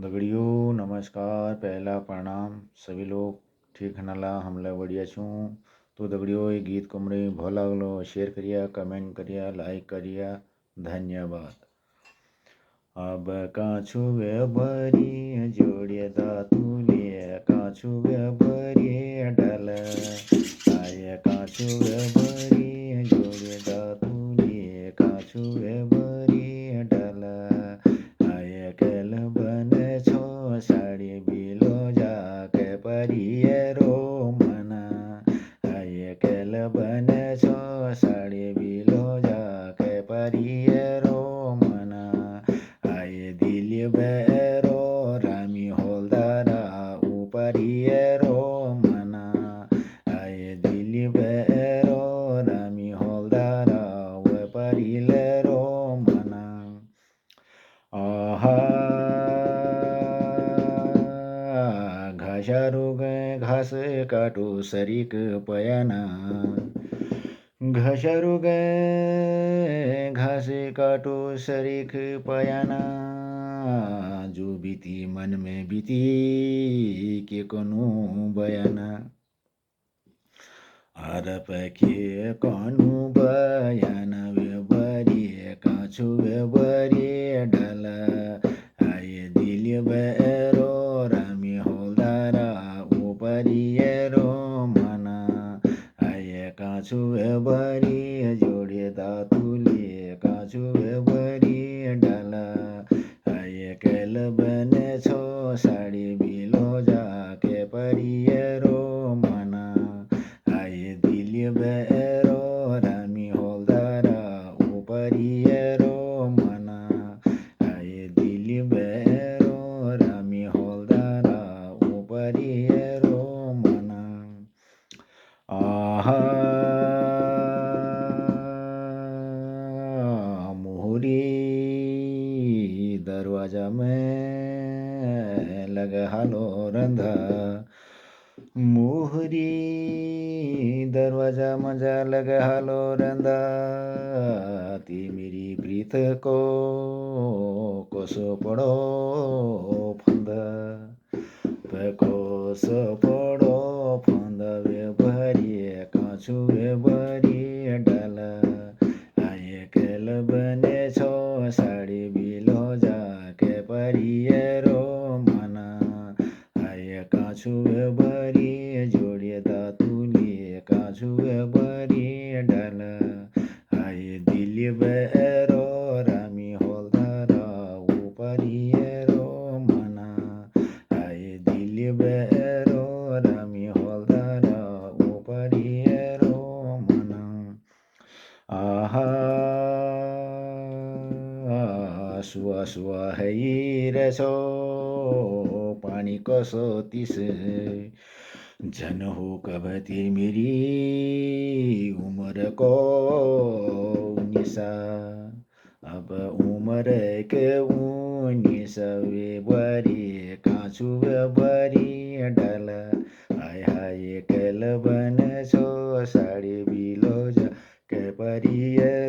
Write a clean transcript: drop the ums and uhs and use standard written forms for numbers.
दगड़ियों नमस्कार, पहला प्रणाम। सभी लोग ठीक हनला, हमला बढ़िया छूँ। तो दगड़ियों ये गीत को मुझे भलो लागलो, शेयर करिया, कमेंट करिया, लाइक करिया। धन्यवाद। अब काछु वे बरी जोड़िए दातुलिए काछु वे बरी डल आय काछु वे बरी जोड़िए दातुलिए काछु वे बरी डल आय केल बन छो साड़ी बिलो जाके परिए रो मना आय केल बन छो साड़ी बिलो जाके परिए रो मना आय दिल बेरो रामी होलदारा उपरिए रो मना आय दिल बेरो रामी होलदारा उपरिले रो मना आहा घासारू गए घास काटू सरीक पयाना घासारू गए घास काटू सरीक पयाना जो बीती मन में बीती के कनु बयाना आरप के कनु बयाना वे बरी काछु वे बरी डाला आये दिल बेरो रामी होलदारा उपरिए रो मना आये काछु वे बरी जोड़े दातुलिए काछु वे बरी डाला आये केल बने छो साड़ी बिलो जाके परिए रो मना आये दिल बेरो रामी होलदारा उपरिए रो मना आये दिल बेरो रामी होलदारा उपरिए रो मना आहा मोहरी दरवाजा में लगा हालो रंधा मोहरी दरवाजा मजा लगा हालो रंधा ती मेरी प्रीत को कोसो पड़ो फंदा कोसो पड़ो फंदा वे भरिए काछु वे भरी डाला आये केल बने छो साड़ी बिलो जाके परिए रो मना आये काछु वे भरी जोड़िए दातुलिए काछु वे भरी डाला आये दिल बेरो रामी होलदारा उपरिए रो मना आये दिल बेरो रामी होलदारा उपरिए रो मना आहा सुआ सुआ है रेसो पानी कसो तिस जन हो कब ती मेरी उम्र को निशा अब उम्र के उन्नीस वे बरी काछु वे बरी डाला हाय हाय केल बन छो साड़ी बिलो जा के परिए